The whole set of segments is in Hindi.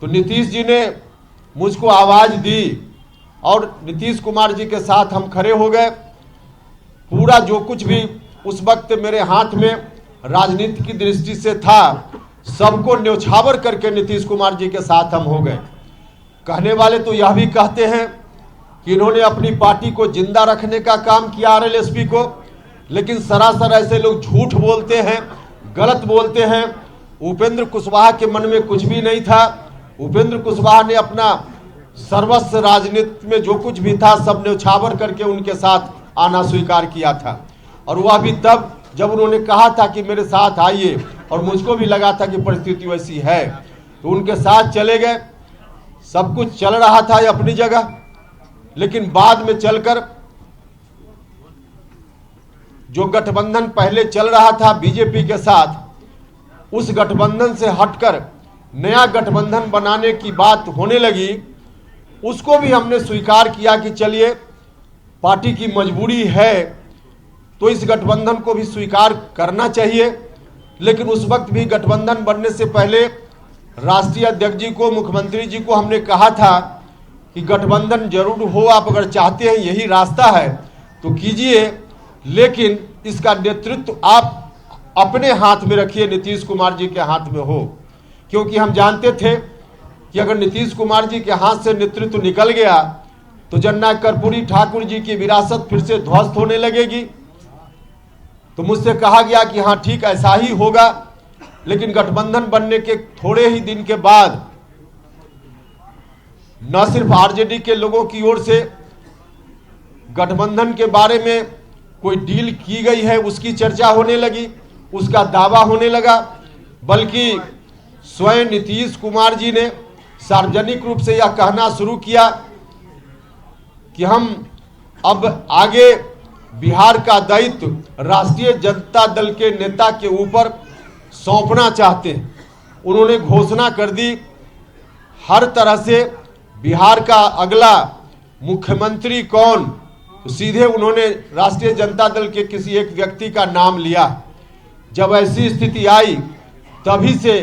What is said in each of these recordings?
तो नीतीश जी ने मुझको आवाज़ दी और नीतीश कुमार जी के साथ हम खड़े हो गए। पूरा जो कुछ भी उस वक्त मेरे हाथ में राजनीति की दृष्टि से था, सबको न्यौछावर करके नीतीश कुमार जी के साथ हम हो गए। कहने वाले तो यह भी कहते हैं कि इन्होंने अपनी पार्टी को जिंदा रखने का काम किया आरएलएसपी को, लेकिन सरासर ऐसे लोग झूठ बोलते हैं, गलत बोलते हैं। उपेंद्र कुशवाहा के मन में कुछ भी नहीं था। उपेंद्र कुशवाहा ने अपना सर्वस्व राजनीति में जो कुछ भी था सब न्यौछावर करके उनके साथ आना स्वीकार किया था। और वह भी तब जब उन्होंने कहा था कि मेरे साथ आइए, और मुझको भी लगा था कि परिस्थिति वैसी है, तो उनके साथ चले गए। सब कुछ चल रहा था अपनी जगह, लेकिन बाद में चलकर जो गठबंधन पहले चल रहा था बीजेपी के साथ, उस गठबंधन से हटकर नया गठबंधन बनाने की बात होने लगी। उसको भी हमने स्वीकार किया कि चलिए पार्टी की मजबूरी है तो इस गठबंधन को भी स्वीकार करना चाहिए। लेकिन उस वक्त भी गठबंधन बनने से पहले राष्ट्रीय अध्यक्ष जी को, मुख्यमंत्री जी को हमने कहा था कि गठबंधन जरूर हो, आप अगर चाहते हैं यही रास्ता है तो कीजिए, लेकिन इसका नेतृत्व आप अपने हाथ में रखिए, नीतीश कुमार जी के हाथ में हो। क्योंकि हम जानते थे कि अगर नीतीश कुमार जी के हाथ से नेतृत्व निकल गया तो जननायक कर्पूरी ठाकुर जी की विरासत फिर से ध्वस्त होने लगेगी। तो मुझसे कहा गया कि हाँ ठीक ऐसा ही होगा। लेकिन गठबंधन बनने के थोड़े ही दिन के बाद न सिर्फ आरजेडी के लोगों की ओर से गठबंधन के बारे में कोई डील की गई है उसकी चर्चा होने लगी, उसका दावा होने लगा, बल्कि स्वयं नीतीश कुमार जी ने सार्वजनिक रूप से यह कहना शुरू किया कि हम अब आगे बिहार का दायित्व राष्ट्रीय जनता दल के नेता के ऊपर सौंपना चाहते हैं। उन्होंने घोषणा कर दी हर तरह से बिहार का अगला मुख्यमंत्री कौन, तो सीधे उन्होंने राष्ट्रीय जनता दल के किसी एक व्यक्ति का नाम लिया। जब ऐसी स्थिति आई तभी से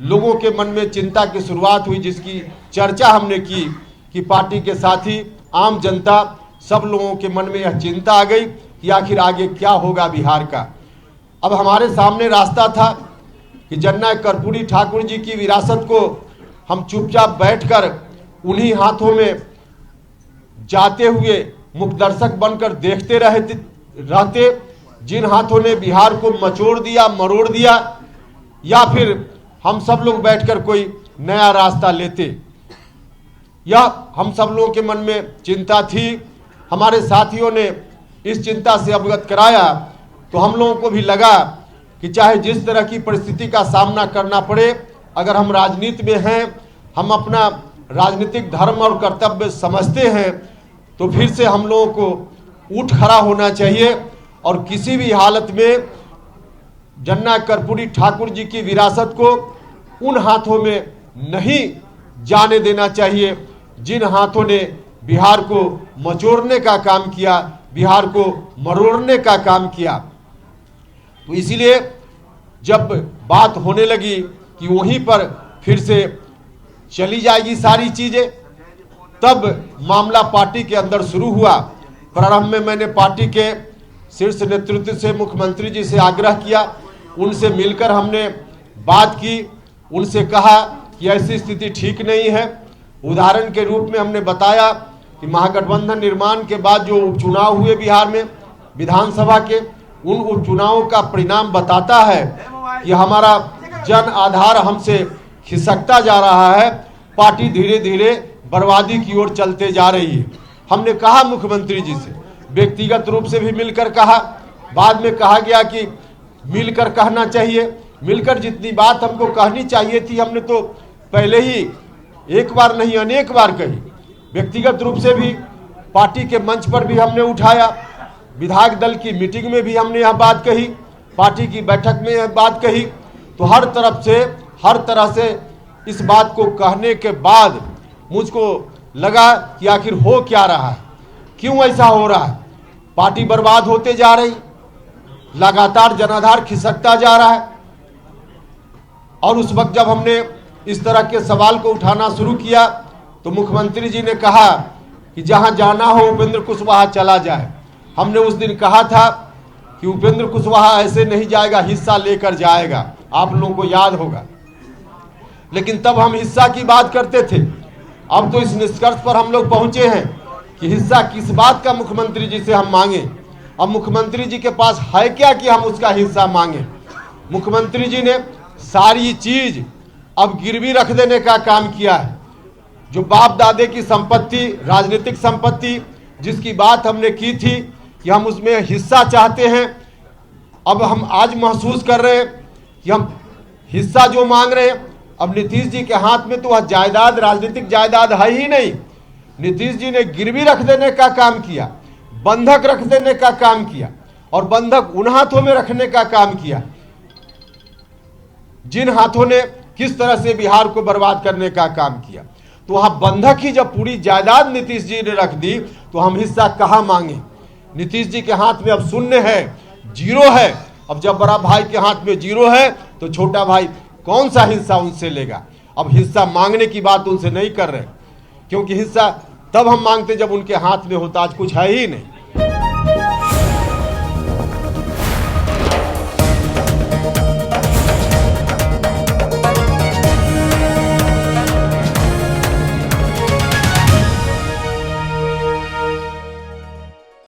लोगों के मन में चिंता की शुरुआत हुई, जिसकी चर्चा हमने की कि पार्टी के साथ ही आम जनता, सब लोगों के मन में यह चिंता आ गई कि आखिर आगे क्या होगा बिहार का। अब हमारे सामने रास्ता था कि जननायक कर्पूरी ठाकुर जी की विरासत को हम चुपचाप बैठकर उन्हीं हाथों में जाते हुए मुखदर्शक बनकर देखते रहते जिन हाथों ने बिहार को मचोड़ दिया, मरोड़ दिया, या फिर हम सब लोग बैठकर कोई नया रास्ता लेते। यह हम सब लोगों के मन में चिंता थी। हमारे साथियों ने इस चिंता से अवगत कराया तो हम लोगों को भी लगा कि चाहे जिस तरह की परिस्थिति का सामना करना पड़े, अगर हम राजनीति में हैं, हम अपना राजनीतिक धर्म और कर्तव्य समझते हैं, तो फिर से हम लोगों को उठ खड़ा होना चाहिए और किसी भी हालत में जननायक कर्पूरी ठाकुर जी की विरासत को उन हाथों में नहीं जाने देना चाहिए जिन हाथों ने बिहार को मचोड़ने का काम किया, बिहार को मरोड़ने का काम किया। तो इसीलिए जब बात होने लगी कि वहीं पर फिर से चली जाएगी सारी चीजें, तब मामला पार्टी के अंदर शुरू हुआ। प्रारंभ में मैंने पार्टी के शीर्ष नेतृत्व से, मुख्यमंत्री जी से आग्रह किया, उनसे मिलकर हमने बात की, उनसे कहा कि ऐसी स्थिति ठीक नहीं है। उदाहरण के रूप में हमने बताया कि महागठबंधन निर्माण के बाद जो उपचुनाव हुए बिहार में विधानसभा के, उन उपचुनावों का परिणाम बताता है कि हमारा जन आधार हमसे खिसकता जा रहा है, पार्टी धीरे धीरे बर्बादी की ओर चलते जा रही है। हमने कहा मुख्यमंत्री जी से, व्यक्तिगत रूप से भी मिलकर कहा, बाद में कहा गया कि मिलकर कहना चाहिए। मिलकर जितनी बात हमको कहनी चाहिए थी हमने तो पहले ही एक बार नहीं अनेक बार कही। व्यक्तिगत रूप से भी पार्टी के मंच पर भी हमने उठाया, विधायक दल की मीटिंग में भी हमने यह बात कही, पार्टी की बैठक में यह बात कही। तो हर तरफ से, हर तरह से इस बात को कहने के बाद मुझको लगा कि आखिर हो क्या रहा है, क्यों ऐसा हो रहा है। पार्टी बर्बाद होते जा रही, लगातार जनाधार खिसकता जा रहा है। और उस वक्त जब हमने इस तरह के सवाल को उठाना शुरू किया तो मुख्यमंत्री जी ने कहा कि जहां जाना हो उपेंद्र कुशवाहा चला जाए। हमने उस दिन कहा था कि उपेंद्र कुशवाहा ऐसे नहीं जाएगा, हिस्सा लेकर जाएगा, आप लोगों को याद होगा। लेकिन तब हम हिस्सा की बात करते थे। अब तो इस निष्कर्ष पर हम लोग पहुंचे हैं कि हिस्सा किस बात का मुख्यमंत्री जी से हम मांगे। अब मुख्यमंत्री जी के पास है क्या कि हम उसका हिस्सा मांगे। मुख्यमंत्री जी ने सारी चीज अब गिरवी रख देने का काम किया है। जो बाप दादे की संपत्ति, राजनीतिक संपत्ति, जिसकी बात हमने की थी कि हम उसमें हिस्सा चाहते हैं, अब हम आज महसूस कर रहे हैं कि हम हिस्सा जो मांग रहे हैं, अब नीतीश जी के हाथ में तो वह जायदाद, राजनीतिक जायदाद है ही नहीं। नीतीश जी ने गिरवी रख देने का काम किया, बंधक रख देने का काम किया, और बंधक उन हाथों में रखने का काम किया जिन हाथों ने किस तरह से बिहार को बर्बाद करने का काम किया। तो वहां बंधक ही जब पूरी जायदाद नीतीश जी ने रख दी तो हम हिस्सा कहां मांगे। नीतीश जी के हाथ में अब शून्य है, जीरो है। अब जब बड़ा भाई के हाथ में जीरो है तो छोटा भाई कौन सा हिस्सा उनसे लेगा। अब हिस्सा मांगने की बात उनसे नहीं कर रहे, क्योंकि हिस्सा तब हम मांगते जब उनके हाथ में होता, आज कुछ है ही नहीं।